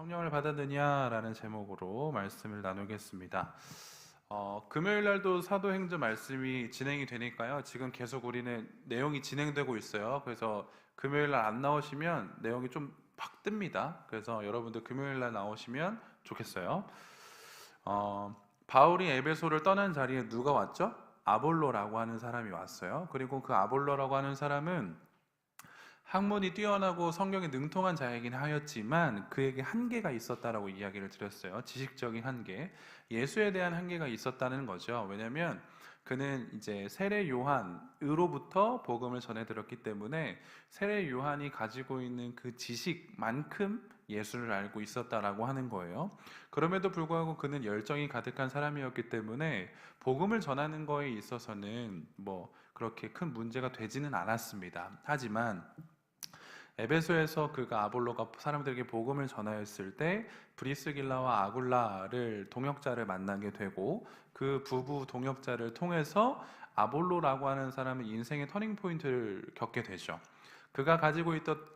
성령을 받았느냐라는 제목으로 말씀을 나누겠습니다. 금요일 날도 사도행전 말씀이 진행이 되니까요. 지금 계속 우리는 내용이 진행되고 있어요. 그래서 금요일 날 안 나오시면 내용이 좀 팍 뜹니다. 그래서 여러분들 금요일 날 나오시면 좋겠어요. 바울이 에베소를 떠난 자리에 누가 왔죠? 아볼로라고 하는 사람이 왔어요. 그리고 그 아볼로라고 하는 사람은 학문이 뛰어나고 성경에 능통한 자이긴 하였지만 그에게 한계가 있었다라고 이야기를 드렸어요. 지식적인 한계, 예수에 대한 한계가 있었다는 거죠. 왜냐하면 그는 이제 세례 요한으로부터 복음을 전해 들었기 때문에 세례 요한이 가지고 있는 그 지식만큼 예수를 알고 있었다라고 하는 거예요. 그럼에도 불구하고 그는 열정이 가득한 사람이었기 때문에 복음을 전하는 거에 있어서는 뭐 그렇게 큰 문제가 되지는 않았습니다. 하지만 에베소에서 그가 아볼로가 사람들에게 복음을 전하였을 때 브리스길라와 아굴라를 동역자를 만나게 되고 그 부부 동역자를 통해서 아볼로라고 하는 사람은 인생의 터닝 포인트를 겪게 되죠. 그가 가지고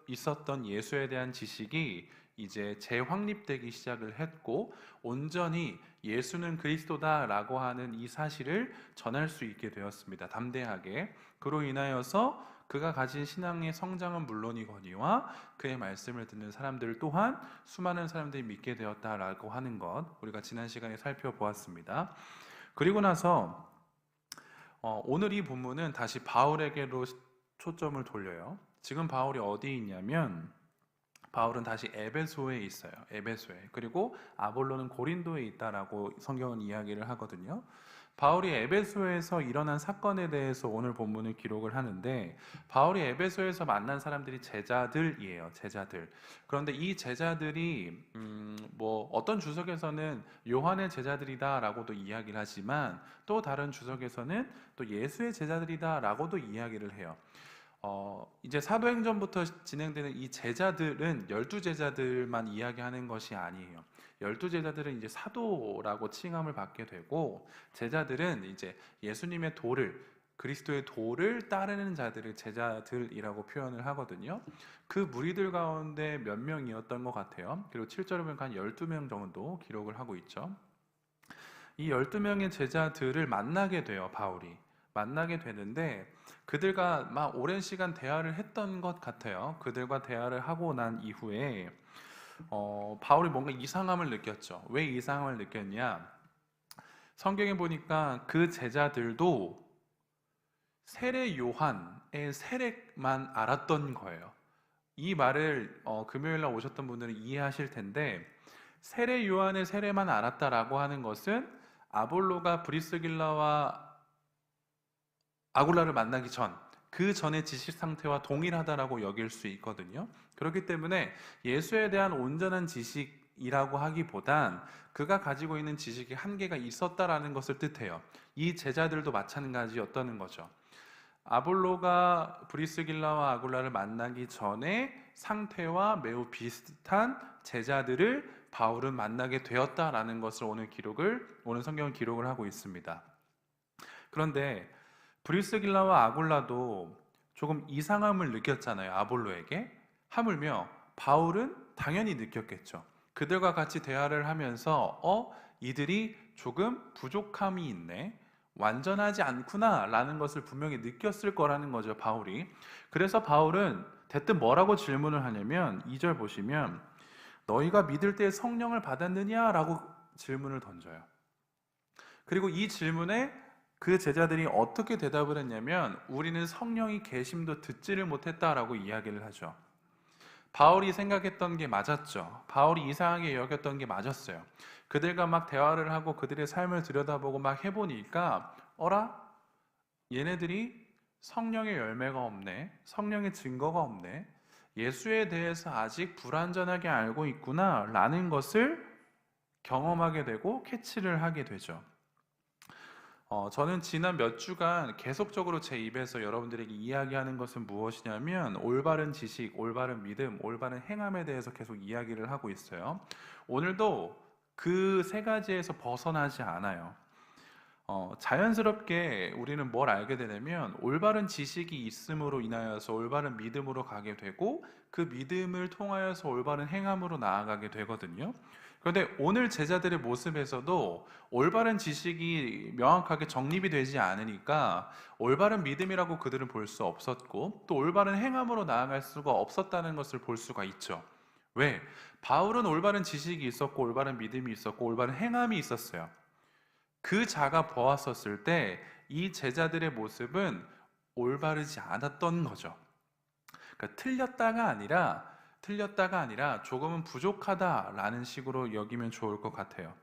있었던 예수에 대한 지식이 이제 재확립되기 시작을 했고 온전히 예수는 그리스도다라고 하는 이 사실을 전할 수 있게 되었습니다. 담대하게. 그로 인하여서 그가 가진 신앙의 성장은 물론이거니와 그의 말씀을 듣는 사람들 또한 수많은 사람들이 믿게 되었다라고 하는 것 우리가 지난 시간에 살펴보았습니다. 그리고 나서 오늘 이 본문은 다시 바울에게로 초점을 돌려요. 지금 바울이 어디 있냐면 바울은 다시 에베소에 있어요. 에베소에. 그리고 아볼로는 고린도에 있다라고 성경은 이야기를 하거든요. 바울이 에베소에서 일어난 사건에 대해서 오늘 본문을 기록을 하는데 바울이 에베소에서 만난 사람들이 제자들이에요. 제자들. 그런데 이 제자들이 뭐 어떤 주석에서는 요한의 제자들이다라고도 이야기를 하지만 또 다른 주석에서는 또 예수의 제자들이다라고도 이야기를 해요. 이제 사도행전부터 진행되는 이 제자들은 12제자들만 이야기하는 것이 아니에요. 12제자들은 이제 사도라고 칭함을 받게 되고 제자들은 이제 예수님의 도를 그리스도의 도를 따르는 자들을 제자들이라고 표현을 하거든요. 그 무리들 가운데 몇 명이었던 것 같아요. 그리고 7절에 보면 한 12명 정도 기록을 하고 있죠. 이 12명의 제자들을 만나게 돼요, 바울이. 만나게 되는데 그들과 막 오랜 시간 대화를 했던 것 같아요. 그들과 대화를 하고 난 이후에 바울이 뭔가 이상함을 느꼈죠. 왜 이상함을 느꼈냐? 성경에 보니까 그 제자들도 세례 요한의 세례만 알았던 거예요. 이 말을 금요일 날 오셨던 분들은 이해하실 텐데 세례 요한의 세례만 알았다라고 하는 것은 아볼로가 브리스길라와 아굴라를 만나기 전, 그 전의 지식 상태와 동일하다라고 여길 수 있거든요. 그렇기 때문에 예수에 대한 온전한 지식이라고 하기보단 그가 가지고 있는 지식에 한계가 있었다라는 것을 뜻해요. 이 제자들도 마찬가지였다는 거죠. 아볼로가 브리스길라와 아굴라를 만나기 전에 상태와 매우 비슷한 제자들을 바울은 만나게 되었다라는 것을 오늘 성경은 기록을 하고 있습니다. 그런데 브리스길라와 아굴라도 조금 이상함을 느꼈잖아요. 아볼로에게. 하물며 바울은 당연히 느꼈겠죠. 그들과 같이 대화를 하면서 이들이 조금 부족함이 있네. 완전하지 않구나 라는 것을 분명히 느꼈을 거라는 거죠. 바울이. 그래서 바울은 대뜸 뭐라고 질문을 하냐면 2절 보시면 너희가 믿을 때 성령을 받았느냐? 라고 질문을 던져요. 그리고 이 질문에 그 제자들이 어떻게 대답을 했냐면 우리는 성령이 계심도 듣지를 못했다라고 이야기를 하죠. 바울이 생각했던 게 맞았죠. 바울이 이상하게 여겼던 게 맞았어요. 그들과 막 대화를 하고 그들의 삶을 들여다보고 막 해보니까 어라? 얘네들이 성령의 열매가 없네. 성령의 증거가 없네. 예수에 대해서 아직 불완전하게 알고 있구나 라는 것을 경험하게 되고 캐치를 하게 되죠. 저는 지난 몇 주간 계속적으로 제 입에서 여러분들에게 이야기하는 것은 무엇이냐면 올바른 지식, 올바른 믿음, 올바른 행함에 대해서 계속 이야기를 하고 있어요. 오늘도 그 세 가지에서 벗어나지 않아요. 자연스럽게 우리는 뭘 알게 되냐면 올바른 지식이 있음으로 인하여서 올바른 믿음으로 가게 되고 그 믿음을 통하여서 올바른 행함으로 나아가게 되거든요. 그런데 오늘 제자들의 모습에서도 올바른 지식이 명확하게 정립이 되지 않으니까 올바른 믿음이라고 그들은 볼 수 없었고 또 올바른 행함으로 나아갈 수가 없었다는 것을 볼 수가 있죠. 왜? 바울은 올바른 지식이 있었고 올바른 믿음이 있었고 올바른 행함이 있었어요. 그 자가 보았었을 때 이 제자들의 모습은 올바르지 않았던 거죠. 그러니까 틀렸다가 아니라 조금은 부족하다라는 식으로 여기면 좋을 것 같아요.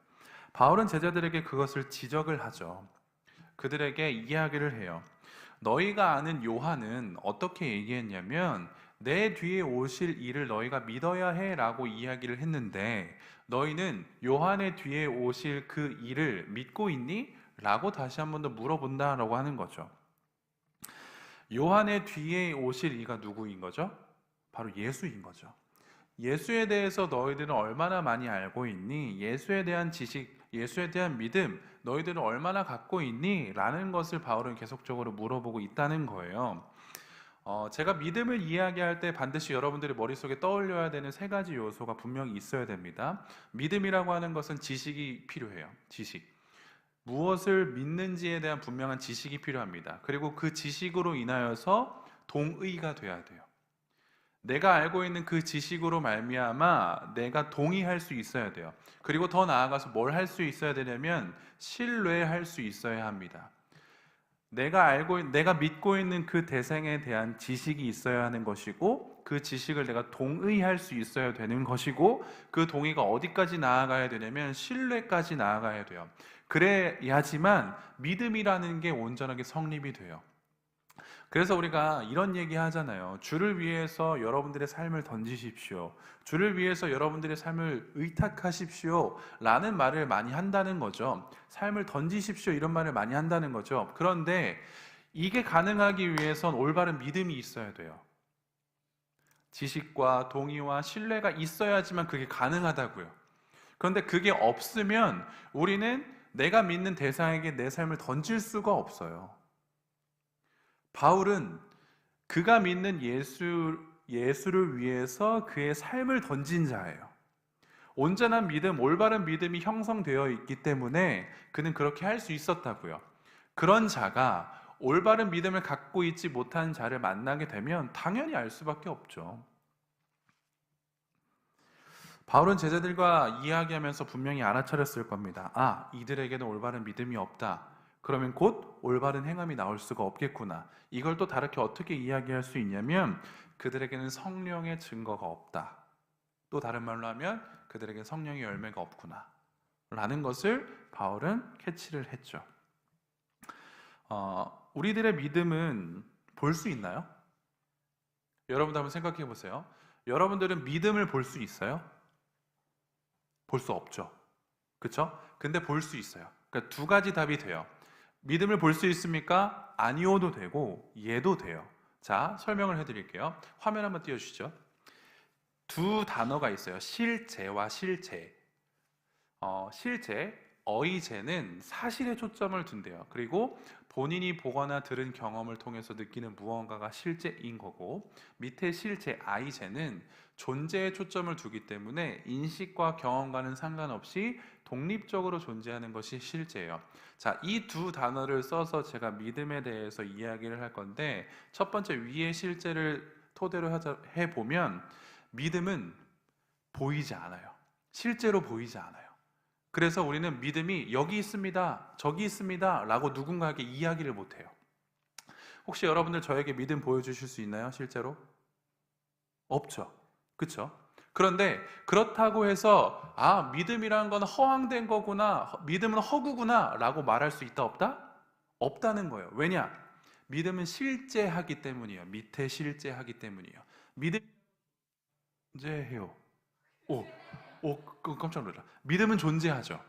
바울은 제자들에게 그것을 지적을 하죠. 그들에게 이야기를 해요. 너희가 아는 요한은 어떻게 얘기했냐면 내 뒤에 오실 이를 너희가 믿어야 해라고 이야기를 했는데 너희는 요한의 뒤에 오실 그 이를 믿고 있니? 라고 다시 한 번 더 물어본다라고 하는 거죠. 요한의 뒤에 오실 이가 누구인 거죠? 바로 예수인 거죠. 예수에 대해서 너희들은 얼마나 많이 알고 있니? 예수에 대한 지식, 예수에 대한 믿음, 너희들은 얼마나 갖고 있니? 라는 것을 바울은 계속적으로 물어보고 있다는 거예요. 제가 믿음을 이야기할 때 반드시 여러분들의 머릿속에 떠올려야 되는 세 가지 요소가 분명히 있어야 됩니다. 믿음이라고 하는 것은 지식이 필요해요. 지식. 무엇을 믿는지에 대한 분명한 지식이 필요합니다. 그리고 그 지식으로 인하여서 동의가 돼야 돼요. 내가 알고 있는 그 지식으로 말미암아 내가 동의할 수 있어야 돼요. 그리고 더 나아가서 뭘 할 수 있어야 되냐면 신뢰할 수 있어야 합니다. 내가 믿고 있는 그 대상에 대한 지식이 있어야 하는 것이고 그 지식을 내가 동의할 수 있어야 되는 것이고 그 동의가 어디까지 나아가야 되냐면 신뢰까지 나아가야 돼요. 그래야지만 믿음이라는 게 온전하게 성립이 돼요. 그래서 우리가 이런 얘기 하잖아요. 주를 위해서 여러분들의 삶을 던지십시오. 주를 위해서 여러분들의 삶을 의탁하십시오. 라는 말을 많이 한다는 거죠. 삶을 던지십시오. 이런 말을 많이 한다는 거죠. 그런데 이게 가능하기 위해선 올바른 믿음이 있어야 돼요. 지식과 동의와 신뢰가 있어야지만 그게 가능하다고요. 그런데 그게 없으면 우리는 내가 믿는 대상에게 내 삶을 던질 수가 없어요. 바울은 그가 믿는 예수를 위해서 그의 삶을 던진 자예요. 온전한 믿음, 올바른 믿음이 형성되어 있기 때문에 그는 그렇게 할 수 있었다고요. 그런 자가 올바른 믿음을 갖고 있지 못한 자를 만나게 되면 당연히 알 수밖에 없죠. 바울은 제자들과 이야기하면서 분명히 알아차렸을 겁니다. 이들에게는 올바른 믿음이 없다. 그러면 곧 올바른 행함이 나올 수가 없겠구나. 이걸 또 다르게 어떻게 이야기할 수 있냐면 그들에게는 성령의 증거가 없다. 또 다른 말로 하면 그들에게 성령의 열매가 없구나 라는 것을 바울은 캐치를 했죠. 우리들의 믿음은 볼 수 있나요? 여러분들 한번 생각해 보세요. 여러분들은 믿음을 볼 수 있어요? 볼 수 없죠. 그렇죠? 근데 볼 수 있어요. 그러니까 두 가지 답이 돼요. 믿음을 볼 수 있습니까? 아니어도 되고 예도 돼요. 자, 설명을 해드릴게요. 화면 한번 띄워주시죠. 두 단어가 있어요. 실제와 실제. 실제, 어이제는 사실에 초점을 둔대요. 그리고 본인이 보거나 들은 경험을 통해서 느끼는 무언가가 실제인 거고, 밑에 실제, 아이제는 존재에 초점을 두기 때문에 인식과 경험과는 상관없이 독립적으로 존재하는 것이 실제예요. 자, 이 두 단어를 써서 제가 믿음에 대해서 이야기를 할 건데, 첫 번째 위의 실제를 토대로 해보면 믿음은 보이지 않아요. 실제로 보이지 않아요. 그래서 우리는 믿음이 여기 있습니다, 저기 있습니다 라고 누군가에게 이야기를 못해요. 혹시 여러분들 저에게 믿음 보여주실 수 있나요? 실제로? 없죠. 그렇죠? 그런데 그렇다고 해서 믿음이라는 건 허황된 거구나, 믿음은 허구구나 라고 말할 수 있다 없다? 없다는 거예요. 왜냐? 믿음은 실제하기 때문이에요. 밑에 실제하기 때문이에요. 믿음 존재해요. 깜짝 놀라. 믿음은 존재하죠.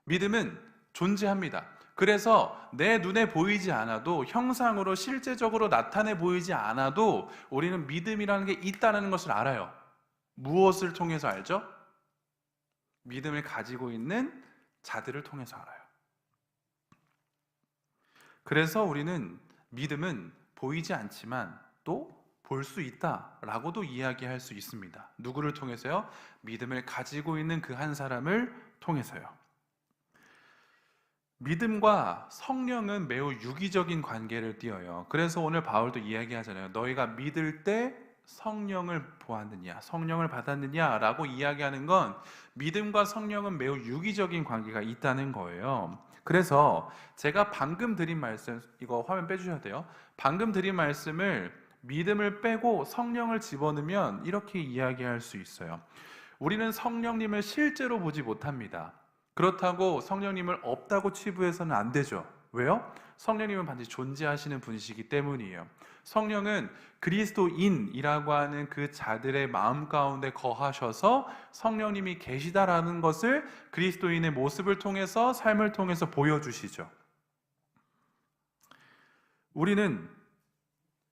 믿음은 존재합니다. 그래서 내 눈에 보이지 않아도 형상으로 실제적으로 나타내 보이지 않아도 우리는 믿음이라는 게 있다는 것을 알아요. 무엇을 통해서 알죠? 믿음을 가지고 있는 자들을 통해서 알아요. 그래서 우리는 믿음은 보이지 않지만 또 볼 수 있다라고도 이야기할 수 있습니다. 누구를 통해서요? 믿음을 가지고 있는 그 한 사람을 통해서요. 믿음과 성령은 매우 유기적인 관계를 띠어요. 그래서 오늘 바울도 이야기하잖아요. 너희가 믿을 때 성령을 보았느냐, 성령을 받았느냐 라고 이야기하는 건 믿음과 성령은 매우 유기적인 관계가 있다는 거예요. 그래서 제가 방금 드린 말씀, 이거 화면 빼주셔야 돼요. 방금 드린 말씀을 믿음을 빼고 성령을 집어넣으면 이렇게 이야기할 수 있어요. 우리는 성령님을 실제로 보지 못합니다. 그렇다고 성령님을 없다고 치부해서는 안 되죠. 왜요? 성령님은 반드시 존재하시는 분이시기 때문이에요. 성령은 그리스도인이라고 하는 그 자들의 마음 가운데 거하셔서 성령님이 계시다라는 것을 그리스도인의 모습을 통해서, 삶을 통해서 보여주시죠. 우리는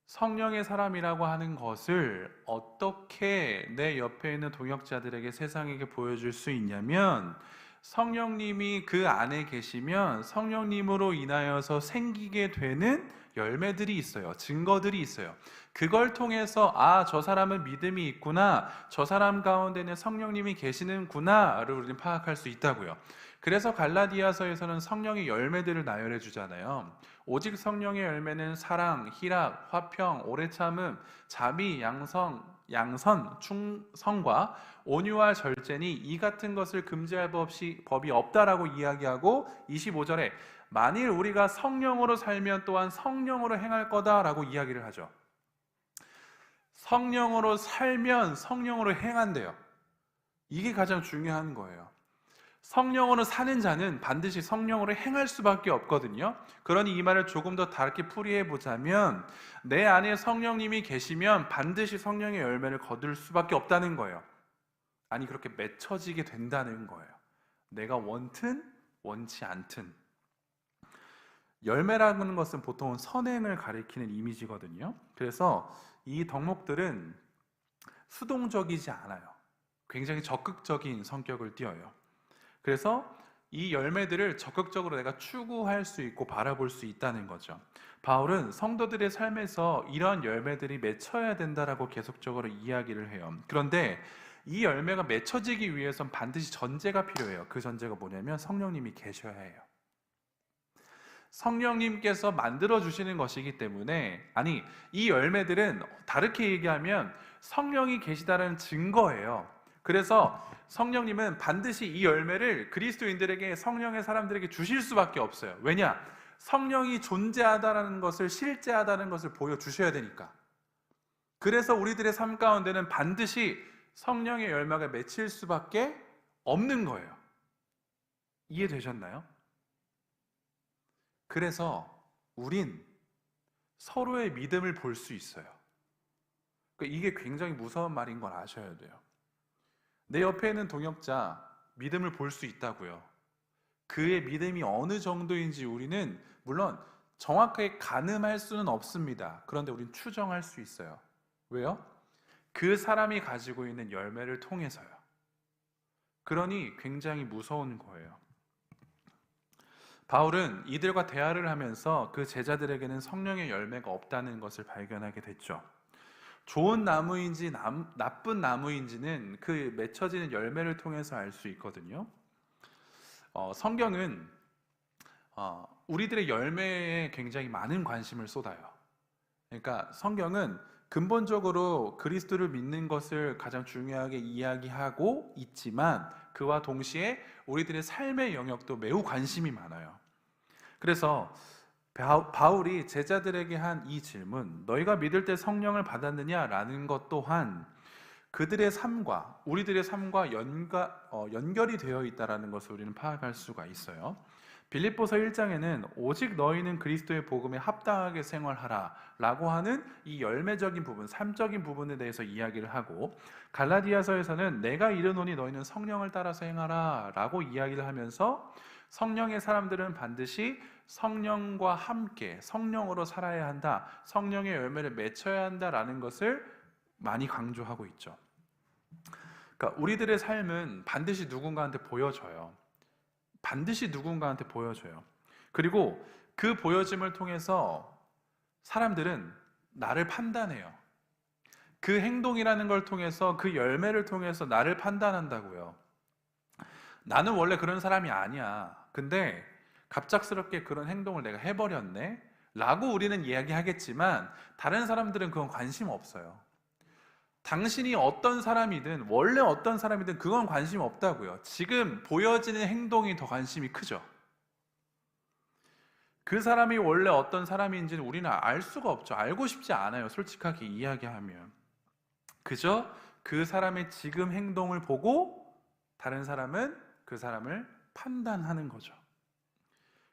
성령의 사람이라고 하는 것을 어떻게 내 옆에 있는 동역자들에게, 세상에게 보여줄 수 있냐면, 성령님이 그 안에 계시면 성령님으로 인하여서 생기게 되는 열매들이 있어요. 증거들이 있어요. 그걸 통해서 저 사람은 믿음이 있구나, 저 사람 가운데는 성령님이 계시는구나를 우리는 파악할 수 있다고요. 그래서 갈라디아서에서는 성령의 열매들을 나열해 주잖아요. 오직 성령의 열매는 사랑, 희락, 화평, 오래 참음, 자비, 양선, 충성과 온유와 절제니 이 같은 것을 금지할 법이 없다라고 이야기하고, 25절에 만일 우리가 성령으로 살면 또한 성령으로 행할 거다라고 이야기를 하죠. 성령으로 살면 성령으로 행한대요. 이게 가장 중요한 거예요. 성령으로 사는 자는 반드시 성령으로 행할 수밖에 없거든요. 그러니 이 말을 조금 더 다르게 풀이해 보자면, 내 안에 성령님이 계시면 반드시 성령의 열매를 거둘 수밖에 없다는 거예요. 아니, 그렇게 맺혀지게 된다는 거예요. 내가 원튼 원치 않든. 열매라는 것은 보통 선행을 가리키는 이미지거든요. 그래서 이 덕목들은 수동적이지 않아요. 굉장히 적극적인 성격을 띠어요. 그래서 이 열매들을 적극적으로 내가 추구할 수 있고 바라볼 수 있다는 거죠. 바울은 성도들의 삶에서 이런 열매들이 맺혀야 된다라고 계속적으로 이야기를 해요. 그런데 이 열매가 맺혀지기 위해선 반드시 전제가 필요해요. 그 전제가 뭐냐면 성령님이 계셔야 해요. 성령님께서 만들어 주시는 것이기 때문에, 이 열매들은 다르게 얘기하면 성령이 계시다는 증거예요. 그래서 성령님은 반드시 이 열매를 그리스도인들에게, 성령의 사람들에게 주실 수밖에 없어요. 왜냐? 성령이 존재하다는 것을, 실제하다는 것을 보여주셔야 되니까. 그래서 우리들의 삶 가운데는 반드시 성령의 열매가 맺힐 수밖에 없는 거예요. 이해되셨나요? 그래서 우린 서로의 믿음을 볼 수 있어요. 이게 굉장히 무서운 말인 걸 아셔야 돼요. 내 옆에 있는 동역자 믿음을 볼 수 있다고요. 그의 믿음이 어느 정도인지 우리는 물론 정확하게 가늠할 수는 없습니다. 그런데 우리는 추정할 수 있어요. 왜요? 그 사람이 가지고 있는 열매를 통해서요. 그러니 굉장히 무서운 거예요. 바울은 이들과 대화를 하면서 그 제자들에게는 성령의 열매가 없다는 것을 발견하게 됐죠. 좋은 나무인지 나쁜 나무인지는 그 맺혀지는 열매를 통해서 알 수 있거든요. 성경은 우리들의 열매에 굉장히 많은 관심을 쏟아요. 그러니까 성경은 근본적으로 그리스도를 믿는 것을 가장 중요하게 이야기하고 있지만, 그와 동시에 우리들의 삶의 영역도 매우 관심이 많아요. 그래서 바울이 제자들에게 한 이 질문, 너희가 믿을 때 성령을 받았느냐? 라는 것 또한 그들의 삶과 우리들의 삶과 연결이 되어 있다는 것을 우리는 파악할 수가 있어요. 빌립보서 1장에는 오직 너희는 그리스도의 복음에 합당하게 생활하라 라고 하는 이 열매적인 부분, 삶적인 부분에 대해서 이야기를 하고, 갈라디아서에서는 내가 이르노니 너희는 성령을 따라서 행하라 라고 이야기를 하면서, 성령의 사람들은 반드시 성령과 함께 성령으로 살아야 한다, 성령의 열매를 맺혀야 한다라는 것을 많이 강조하고 있죠. 그러니까 우리들의 삶은 반드시 누군가한테 보여져요. 반드시 누군가한테 보여줘요. 그리고 그 보여짐을 통해서 사람들은 나를 판단해요. 그 행동이라는 걸 통해서, 그 열매를 통해서 나를 판단한다고요. 나는 원래 그런 사람이 아니야. 근데 갑작스럽게 그런 행동을 내가 해버렸네? 라고 우리는 이야기하겠지만 다른 사람들은 그건 관심 없어요. 당신이 어떤 사람이든 원래 어떤 사람이든 그건 관심 없다고요. 지금 보여지는 행동이 더 관심이 크죠. 그 사람이 원래 어떤 사람인지는 우리는 알 수가 없죠. 알고 싶지 않아요. 솔직하게 이야기하면. 그저 그 사람의 지금 행동을 보고 다른 사람은 그 사람을 판단하는 거죠.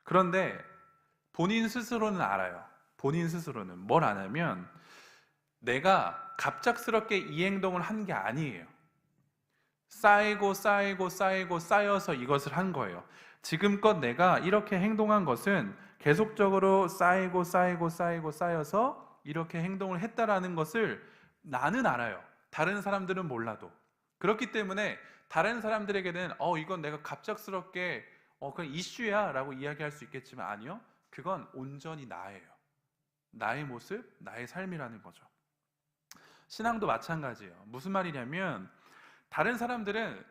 그런데 본인 스스로는 알아요. 본인 스스로는 뭘 아냐면 내가 갑작스럽게 이 행동을 한 게 아니에요. 쌓이고 쌓이고 쌓이고 쌓여서 이것을 한 거예요. 지금껏 내가 이렇게 행동한 것은 계속적으로 쌓이고 쌓이고 쌓이고 쌓여서 이렇게 행동을 했다라는 것을 나는 알아요. 다른 사람들은 몰라도. 그렇기 때문에 다른 사람들에게는 이건 내가 갑작스럽게 그냥 이슈야 라고 이야기할 수 있겠지만 아니요. 그건 온전히 나예요. 나의 모습, 나의 삶이라는 거죠. 신앙도 마찬가지예요. 무슨 말이냐면 다른 사람들은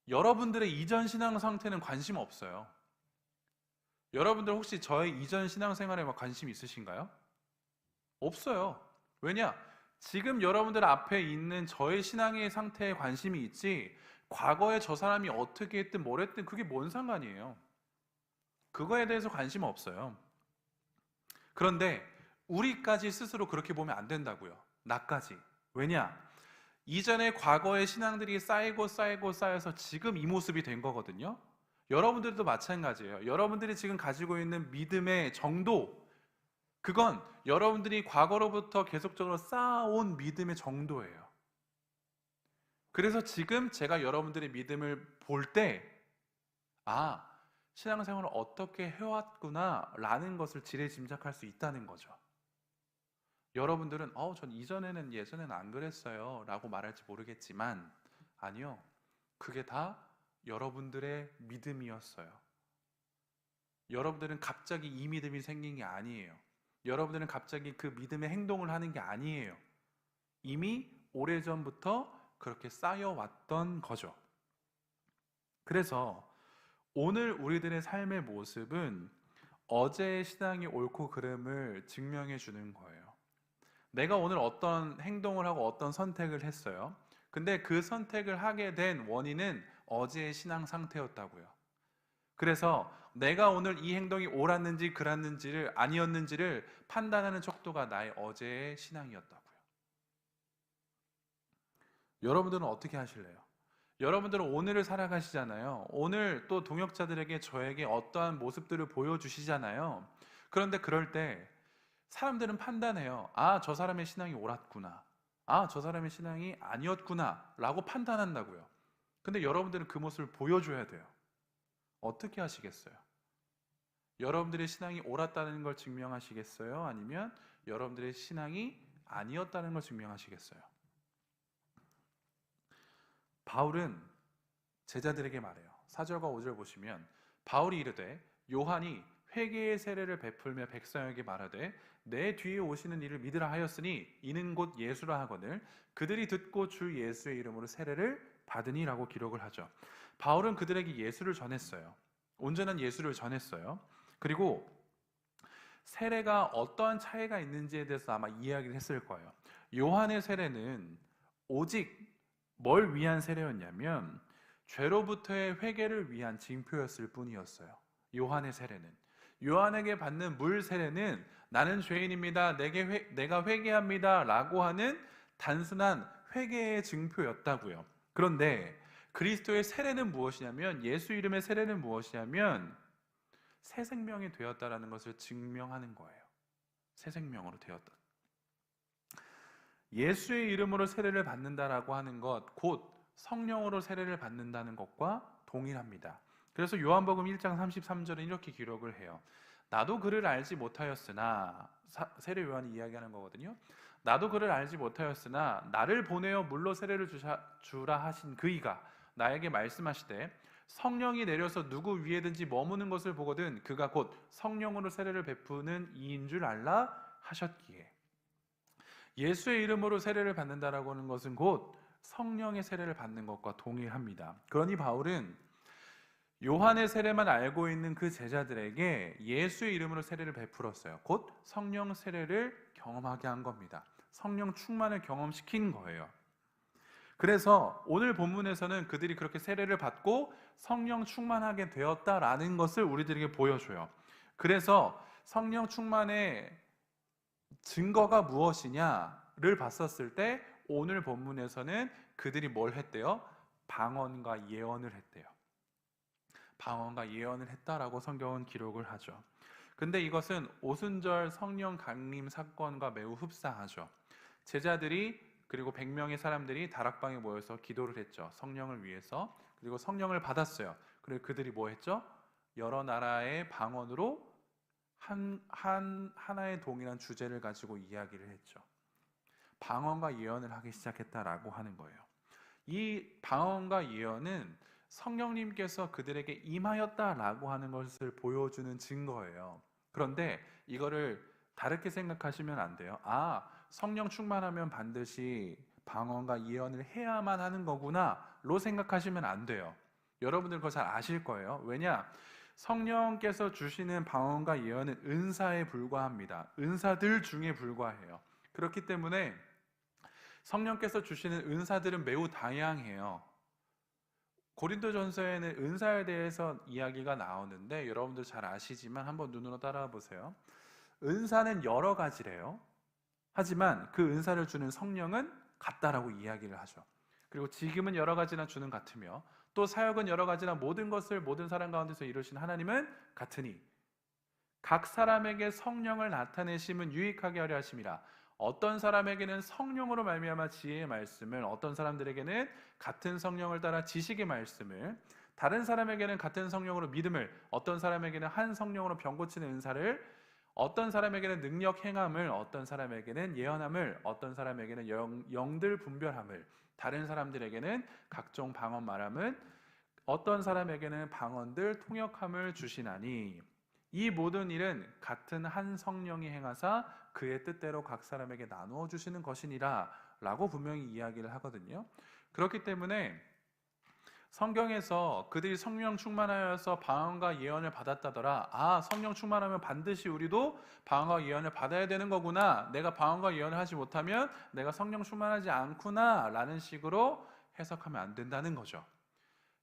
여러분들의 이전 신앙 상태는 관심 없어요. 여러분들 혹시 저의 이전 신앙 생활에 관심 있으신가요? 없어요. 왜냐? 지금 여러분들 앞에 있는 저의 신앙의 상태에 관심이 있지 과거에 저 사람이 어떻게 했든 뭘 했든 그게 뭔 상관이에요. 그거에 대해서 관심 없어요. 그런데 우리까지 스스로 그렇게 보면 안 된다고요. 나까지. 왜냐? 이전에 과거의 신앙들이 쌓이고 쌓이고 쌓여서 지금 이 모습이 된 거거든요. 여러분들도 마찬가지예요. 여러분들이 지금 가지고 있는 믿음의 정도, 그건 여러분들이 과거로부터 계속적으로 쌓아온 믿음의 정도예요. 그래서 지금 제가 여러분들의 믿음을 볼 때, 신앙생활을 어떻게 해왔구나 라는 것을 지레짐작할 수 있다는 거죠. 여러분들은 전 예전에는 안 그랬어요 라고 말할지 모르겠지만 아니요. 그게 다 여러분들의 믿음이었어요. 여러분들은 갑자기 이 믿음이 생긴 게 아니에요. 여러분들은 갑자기 그 믿음의 행동을 하는 게 아니에요. 이미 오래전부터 그렇게 쌓여왔던 거죠. 그래서 오늘 우리들의 삶의 모습은 어제의 신앙이 옳고 그름을 증명해 주는 거예요. 내가 오늘 어떤 행동을 하고 어떤 선택을 했어요. 근데 그 선택을 하게 된 원인은 어제의 신앙 상태였다고요. 그래서 내가 오늘 이 행동이 옳았는지 그랐는지를 아니었는지를 판단하는 척도가 나의 어제의 신앙이었다고요. 여러분들은 어떻게 하실래요? 여러분들은 오늘을 살아가시잖아요. 오늘 또 동역자들에게 저에게 어떠한 모습들을 보여주시잖아요. 그런데 그럴 때 사람들은 판단해요. 저 사람의 신앙이 옳았구나. 저 사람의 신앙이 아니었구나. 라고 판단한다고요. 근데 여러분들은 그 모습을 보여줘야 돼요. 어떻게 하시겠어요? 여러분들의 신앙이 옳았다는 걸 증명하시겠어요? 아니면 여러분들의 신앙이 아니었다는 걸 증명하시겠어요? 바울은 제자들에게 말해요. 4절과 5절 보시면 바울이 이르되 요한이 회개의 세례를 베풀며 백성에게 말하되 내 뒤에 오시는 이를 믿으라 하였으니 이는 곧 예수라 하거늘 그들이 듣고 주 예수의 이름으로 세례를 받으니라고 기록을 하죠. 바울은 그들에게 예수를 전했어요. 온전한 예수를 전했어요. 그리고 세례가 어떠한 차이가 있는지에 대해서 아마 이야기를 했을 거예요. 요한의 세례는 오직 뭘 위한 세례였냐면 죄로부터의 회개를 위한 징표였을 뿐이었어요. 요한의 세례는. 요한에게 받는 물 세례는 나는 죄인입니다. 내가 회개합니다. 라고 하는 단순한 회개의 증표였다고요. 그런데 그리스도의 세례는 무엇이냐면 예수 이름의 세례는 무엇이냐면 새 생명이 되었다라는 것을 증명하는 거예요. 새 생명으로 되었다. 예수의 이름으로 세례를 받는다라고 하는 것, 곧 성령으로 세례를 받는다는 것과 동일합니다. 그래서 요한복음 1장 33절은 이렇게 기록을 해요. 나도 그를 알지 못하였으나, 세례 요한이 이야기하는 거거든요. 나도 그를 알지 못하였으나 나를 보내어 물로 세례를 주라 하신 그이가 나에게 말씀하시되 성령이 내려서 누구 위에든지 머무는 것을 보거든 그가 곧 성령으로 세례를 베푸는 이인 줄 알라 하셨기에. 예수의 이름으로 세례를 받는다라고 하는 것은 곧 성령의 세례를 받는 것과 동일합니다. 그러니 바울은 요한의 세례만 알고 있는 그 제자들에게 예수의 이름으로 세례를 베풀었어요. 곧 성령 세례를 경험하게 한 겁니다. 성령 충만을 경험시킨 거예요. 그래서 오늘 본문에서는 그들이 그렇게 세례를 받고 성령 충만하게 되었다라는 것을 우리들에게 보여줘요. 그래서 성령 충만의 증거가 무엇이냐를 봤었을 때 오늘 본문에서는 그들이 뭘 했대요? 방언과 예언을 했대요. 방언과 예언을 했다라고 성경은 기록을 하죠. 근데 이것은 오순절 성령 강림 사건과 매우 흡사하죠. 제자들이 그리고 100명의 사람들이 다락방에 모여서 기도를 했죠. 성령을 위해서. 그리고 성령을 받았어요. 그리고 그들이 뭐 했죠? 여러 나라의 방언으로 하나의 동일한 주제를 가지고 이야기를 했죠. 방언과 예언을 하기 시작했다라고 하는 거예요. 이 방언과 예언은 성령님께서 그들에게 임하였다라고 하는 것을 보여주는 증거예요. 그런데 이거를 다르게 생각하시면 안 돼요. 성령 충만하면 반드시 방언과 예언을 해야만 하는 거구나로 생각하시면 안 돼요. 여러분들 그거 잘 아실 거예요. 왜냐? 성령께서 주시는 방언과 예언은 은사에 불과합니다. 은사들 중에 불과해요. 그렇기 때문에 성령께서 주시는 은사들은 매우 다양해요. 고린도전서에는 은사에 대해서 이야기가 나오는데 여러분들 잘 아시지만 한번 눈으로 따라와 보세요. 은사는 여러 가지래요. 하지만 그 은사를 주는 성령은 같다라고 이야기를 하죠. 그리고 지금은 여러 가지나 주는 같으며 또 사역은 여러 가지나 모든 것을 모든 사람 가운데서 이루신 하나님은 같으니 각 사람에게 성령을 나타내심은 유익하게 하려 하심이라. 어떤 사람에게는 성령으로 말미암아 지혜의 말씀을, 어떤 사람들에게는 같은 성령을 따라 지식의 말씀을, 다른 사람에게는 같은 성령으로 믿음을, 어떤 사람에게는 한 성령으로 병 고치는 은사를, 어떤 사람에게는 능력 행함을, 어떤 사람에게는 예언함을, 어떤 사람에게는 영들 분별함을, 다른 사람들에게는 각종 방언 말함을, 어떤 사람에게는 방언들 통역함을 주시나니 이 모든 일은 같은 한 성령이 행하사 그의 뜻대로 각 사람에게 나누어 주시는 것이니라 라고 분명히 이야기를 하거든요. 그렇기 때문에 성경에서 그들이 성령 충만하여서 방언과 예언을 받았다더라. 성령 충만하면 반드시 우리도 방언과 예언을 받아야 되는 거구나. 내가 방언과 예언을 하지 못하면 내가 성령 충만하지 않구나 라는 식으로 해석하면 안 된다는 거죠.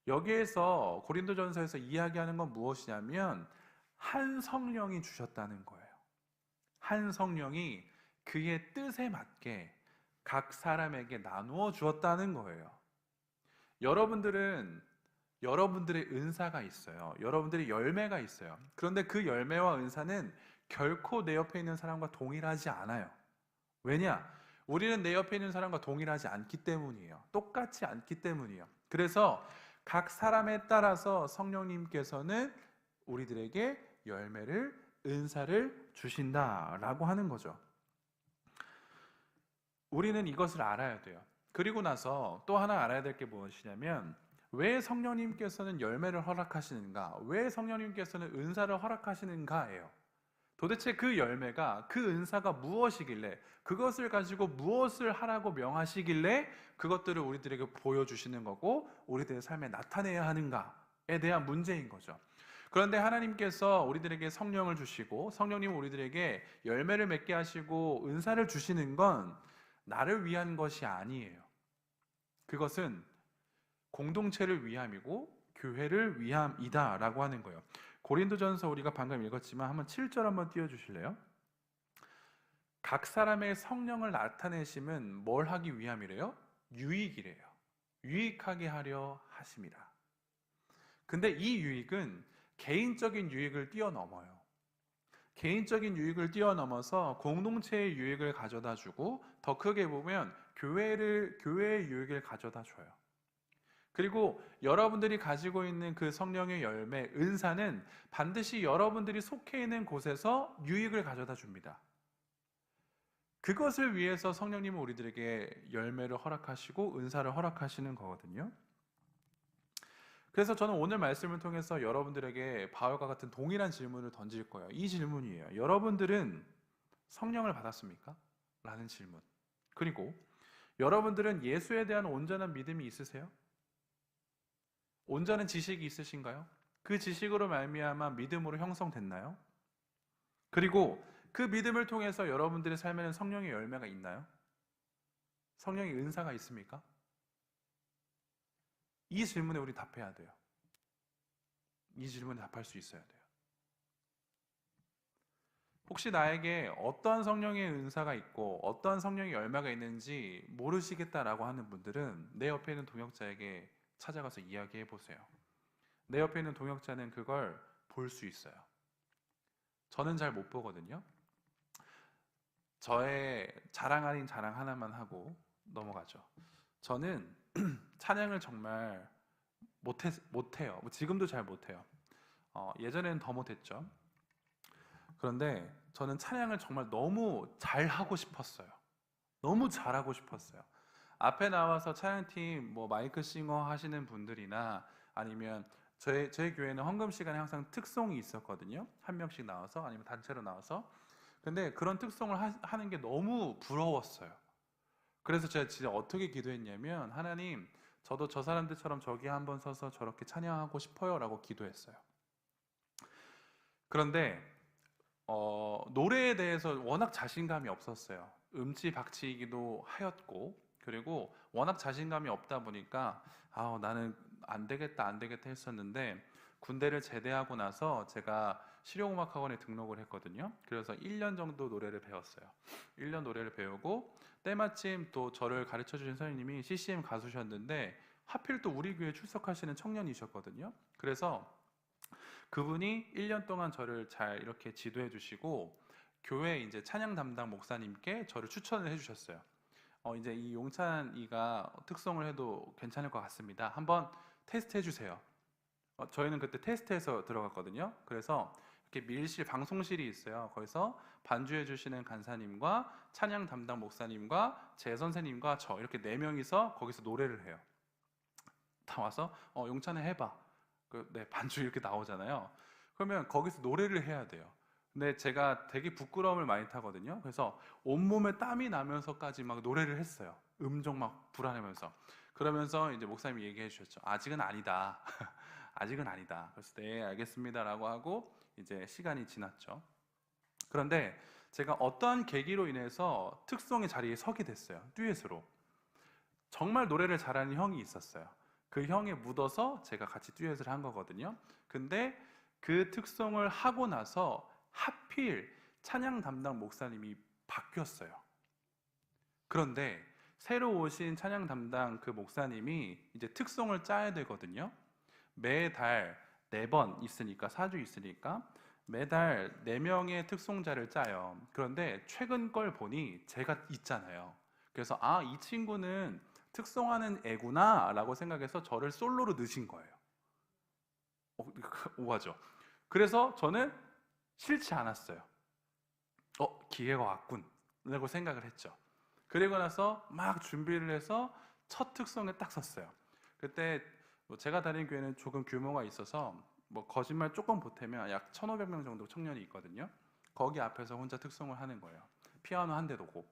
여기에서 고린도전서에서 이야기하는 건 무엇이냐면 한 성령이 주셨다는 거예요. 한 성령이 그의 뜻에 맞게 각 사람에게 나누어 주었다는 거예요. 여러분들은 여러분들의 은사가 있어요. 여러분들의 열매가 있어요. 그런데 그 열매와 은사는 결코 내 옆에 있는 사람과 동일하지 않아요. 왜냐? 우리는 내 옆에 있는 사람과 동일하지 않기 때문이에요. 똑같지 않기 때문이에요. 그래서 각 사람에 따라서 성령님께서는 우리들에게 열매를, 은사를 주신다라고 하는 거죠. 우리는 이것을 알아야 돼요. 그리고 나서 또 하나 알아야 될 게 무엇이냐면 왜 성령님께서는 열매를 허락하시는가? 왜 성령님께서는 은사를 허락하시는가예요. 도대체 그 열매가, 그 은사가 무엇이길래, 그것을 가지고 무엇을 하라고 명하시길래 그것들을 우리들에게 보여주시는 거고 우리들의 삶에 나타내야 하는가에 대한 문제인 거죠. 그런데 하나님께서 우리들에게 성령을 주시고 성령님은 우리들에게 열매를 맺게 하시고 은사를 주시는 건 나를 위한 것이 아니에요. 그것은 공동체를 위함이고 교회를 위함이다 라고 하는 거예요. 고린도전서 우리가 방금 읽었지만 한번 7절 한번 띄워주실래요? 각 사람의 성령을 나타내심은 뭘 하기 위함이래요? 유익이래요. 유익하게 하려 하심이라. 근데 이 유익은 개인적인 유익을 뛰어넘어요. 개인적인 유익을 뛰어넘어서 공동체의 유익을 가져다 주고 더 크게 보면 교회의 유익을 가져다 줘요. 그리고 여러분들이 가지고 있는 그 성령의 열매, 은사는 반드시 여러분들이 속해 있는 곳에서 유익을 가져다 줍니다. 그것을 위해서 성령님은 우리들에게 열매를 허락하시고 은사를 허락하시는 거거든요. 그래서 저는 오늘 말씀을 통해서 여러분들에게 바울과 같은 동일한 질문을 던질 거예요. 이 질문이에요. 여러분들은 성령을 받았습니까? 라는 질문. 그리고 여러분들은 예수에 대한 온전한 믿음이 있으세요? 온전한 지식이 있으신가요? 그 지식으로 말미암아 믿음으로 형성됐나요? 그리고 그 믿음을 통해서 여러분들의 삶에는 성령의 열매가 있나요? 성령의 은사가 있습니까? 이 질문에 우리 답해야 돼요. 이 질문에 답할 수 있어야 돼요. 혹시 나에게 어떤 성령의 은사가 있고 어떤 성령의 열매가 있는지 모르시겠다라고 하는 분들은 내 옆에 있는 동역자에게 찾아가서 이야기해 보세요. 내 옆에 있는 동역자는 그걸 볼 수 있어요. 저는 잘 못 보거든요. 저의 자랑 아닌 자랑 하나만 하고 넘어가죠. 저는 찬양을 정말 못해요. 지금도 잘 못해요. 예전에는 더 못했죠. 그런데 저는 찬양을 정말 너무 잘하고 싶었어요. 너무 잘하고 싶었어요. 앞에 나와서 찬양팀 뭐 마이크 싱어 하시는 분들이나 아니면 저희 교회는 헌금 시간에 항상 특송이 있었거든요. 한 명씩 나와서 아니면 단체로 나와서. 근데 그런 특송을 하는 게 너무 부러웠어요. 그래서 제가 진짜 어떻게 기도했냐면 하나님, 저도 저 사람들처럼 저기 한번 서서 저렇게 찬양하고 싶어요라고 기도했어요. 그런데 노래에 대해서 워낙 자신감이 없었어요. 음치박치이기도 하였고, 그리고 워낙 자신감이 없다 보니까 나는 안 되겠다 했었는데, 군대를 제대하고 나서 제가 실용음악학원에 등록을 했거든요. 그래서 1년 정도 노래를 배웠어요. 1년 노래를 배우고 때마침 또 저를 가르쳐 주신 선생님이 CCM 가수셨는데 하필 또 우리 교회 출석하시는 청년이셨거든요. 그래서 그분이 1년 동안 저를 잘 이렇게 지도해 주시고 교회 이제 찬양 담당 목사님께 저를 추천을 해 주셨어요. 이제 이 용찬이가 특성을 해도 괜찮을 것 같습니다. 한번 테스트 해 주세요. 저희는 그때 테스트해서 들어갔거든요. 그래서 이렇게 밀실 방송실이 있어요. 거기서 반주해 주시는 간사님과 찬양 담당 목사님과 제 선생님과 저 이렇게 4명이서 거기서 노래를 해요. 다 와서 용찬이 해봐. 네, 반주 이렇게 나오잖아요. 그러면 거기서 노래를 해야 돼요. 근데 제가 되게 부끄러움을 많이 타거든요. 그래서 온몸에 땀이 나면서까지 막 노래를 했어요. 음정 막 불안하면서. 그러면서 이제 목사님이 얘기해 주셨죠. 아직은 아니다. 아직은 아니다. 그래서 네, 알겠습니다라고 하고 이제 시간이 지났죠. 그런데 제가 어떤 계기로 인해서 특송의 자리에 서게 됐어요. 듀엣으로. 정말 노래를 잘하는 형이 있었어요. 그 형에 묻어서 제가 같이 듀엣을 한 거거든요. 근데 그 특송을 하고 나서 하필 찬양 담당 목사님이 바뀌었어요. 그런데 새로 오신 찬양 담당 그 목사님이 이제 특송을 짜야 되거든요. 매달 4번 있으니까 4주 있으니까 매달 4명의 특송자를 짜요. 그런데 최근 걸 보니 제가 있잖아요. 그래서 이 친구는 특송하는 애구나 라고 생각해서 저를 솔로로 넣으신 거예요. 오하죠. 그래서 저는 싫지 않았어요. 기회가 왔군 라고 생각을 했죠. 그리고 나서 막 준비를 해서 첫 특송에 딱 섰어요. 그때 제가 다니는 교회는 조금 규모가 있어서 거짓말 조금 보태면 약 1,500명 정도 청년이 있거든요. 거기 앞에서 혼자 특송을 하는 거예요. 피아노 한 대 놓고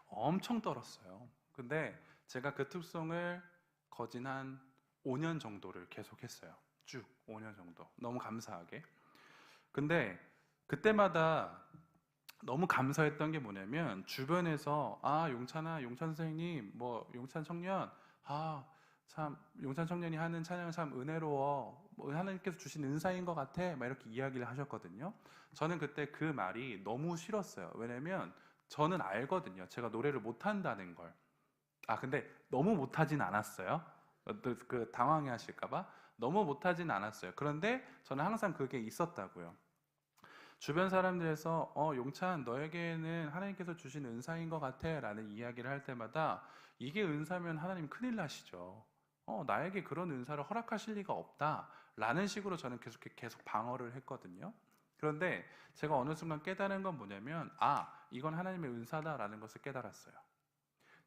엄청 떨었어요. 근데 제가 그 특송을 거진 한 5년 정도를 계속했어요. 쭉 5년 정도. 너무 감사하게. 근데 그때마다 너무 감사했던 게 뭐냐면 주변에서 용찬아, 용찬 선생님, 용찬 청년, 참 용찬 청년이 하는 찬양 참 은혜로워. 하나님께서 주신 은사인 것 같아. 막 이렇게 이야기를 하셨거든요. 저는 그때 그 말이 너무 싫었어요. 왜냐면 저는 알거든요. 제가 노래를 못한다는 걸. 근데 너무 못하진 않았어요. 그 당황해 하실까봐 너무 못하진 않았어요. 그런데 저는 항상 그게 있었다고요. 주변 사람들에서 용찬 너에게는 하나님께서 주신 은사인 것 같아 라는 이야기를 할 때마다 이게 은사면 하나님 큰일 나시죠. 나에게 그런 은사를 허락하실 리가 없다 라는 식으로 저는 계속 방어를 했거든요. 그런데 제가 어느 순간 깨달은 건 뭐냐면 이건 하나님의 은사다라는 것을 깨달았어요.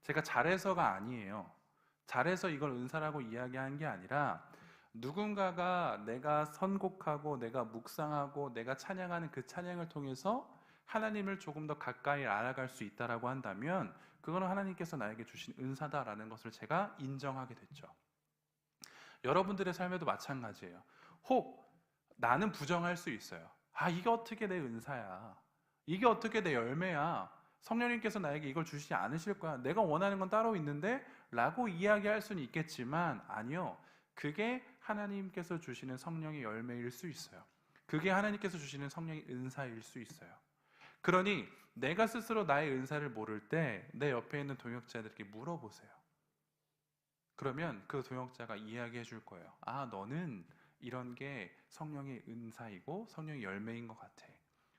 제가 잘해서가 아니에요. 잘해서 이걸 은사라고 이야기한 게 아니라 누군가가 내가 선곡하고 내가 묵상하고 내가 찬양하는 그 찬양을 통해서 하나님을 조금 더 가까이 알아갈 수 있다라고 한다면 그거는 하나님께서 나에게 주신 은사다라는 것을 제가 인정하게 됐죠. 여러분들의 삶에도 마찬가지예요. 혹 나는 부정할 수 있어요. 아, 이게 어떻게 내 은사야? 이게 어떻게 내 열매야? 성령님께서 나에게 이걸 주시지 않으실 거야. 내가 원하는 건 따로 있는데 라고 이야기할 수는 있겠지만 아니요. 그게 하나님께서 주시는 성령의 열매일 수 있어요. 그게 하나님께서 주시는 성령의 은사일 수 있어요. 그러니 내가 스스로 나의 은사를 모를 때 내 옆에 있는 동역자들에게 물어보세요. 그러면 그 동역자가 이야기해 줄 거예요. 아, 너는 이런 게 성령의 은사이고 성령의 열매인 것 같아.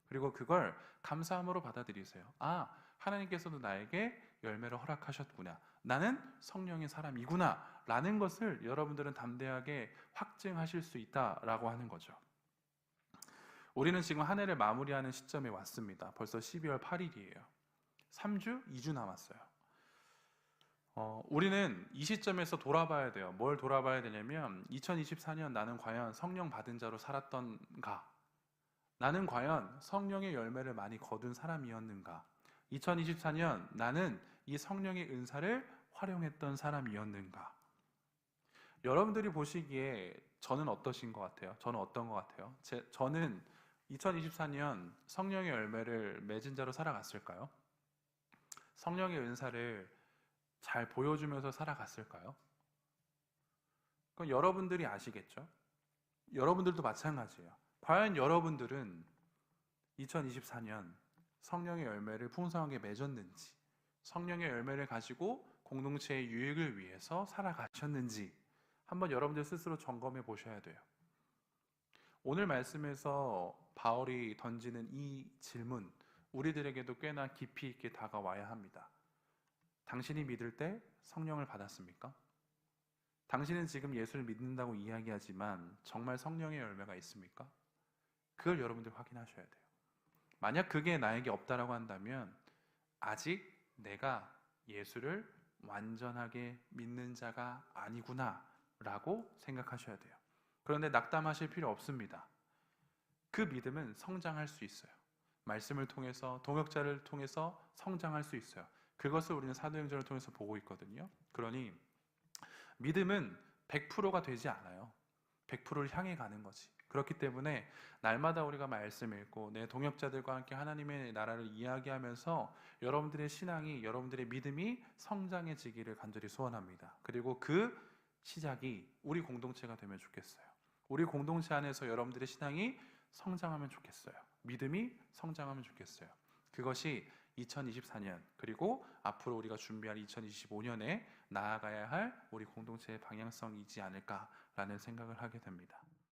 그리고 그걸 감사함으로 받아들이세요. 아, 하나님께서도 나에게 열매를 허락하셨구나. 나는 성령의 사람이구나. 라는 것을 여러분들은 담대하게 확증하실 수 있다라고 하는 거죠. 우리는 지금 한 해를 마무리하는 시점에 왔습니다. 벌써 12월 8일이에요. 3주, 2주 남았어요. 우리는 이 시점에서 돌아봐야 돼요. 뭘 돌아봐야 되냐면 2024년 나는 과연 성령 받은 자로 살았던가? 나는 과연 성령의 열매를 많이 거둔 사람이었는가? 2024년 나는 이 성령의 은사를 활용했던 사람이었는가? 여러분들이 보시기에 저는 어떠신 것 같아요? 저는 어떤 것 같아요? 저는 2024년 성령의 열매를 맺은 자로 살아갔을까요? 성령의 은사를 잘 보여주면서 살아갔을까요? 그건 여러분들이 아시겠죠? 여러분들도 마찬가지예요. 과연 여러분들은 2024년 성령의 열매를 풍성하게 맺었는지, 성령의 열매를 가지고 공동체의 유익을 위해서 살아가셨는지 한번 여러분들 스스로 점검해 보셔야 돼요. 오늘 말씀에서 바울이 던지는 이 질문, 우리들에게도 꽤나 깊이 있게 다가와야 합니다. 당신이 믿을 때 성령을 받았습니까? 당신은 지금 예수를 믿는다고 이야기하지만 정말 성령의 열매가 있습니까? 그걸 여러분들 확인하셔야 돼요. 만약 그게 나에게 없다라고 한다면 아직 내가 예수를 완전하게 믿는 자가 아니구나 라고 생각하셔야 돼요. 그런데 낙담하실 필요 없습니다. 그 믿음은 성장할 수 있어요. 말씀을 통해서, 동역자를 통해서 성장할 수 있어요. 그것을 우리는 사도행전을 통해서 보고 있거든요. 그러니 믿음은 100%가 되지 않아요. 100%를 향해 가는 거지. 그렇기 때문에 날마다 우리가 말씀 읽고 내 동역자들과 함께 하나님의 나라를 이야기하면서 여러분들의 신앙이, 여러분들의 믿음이 성장해지기를 간절히 소원합니다. 그리고 그 시작이 우리 공동체가 되면 좋겠어요. 우리 공동체 안에서 여러분들의 신앙이 성장하면 좋겠어요. 믿음이 성장하면 좋겠어요. 그것이 2024년 그리고 앞으로 우리가 준비할 2025년에 나아가야 할 우리 공동체의 방향성이지 않을까라는 생각을 하게 됩니다.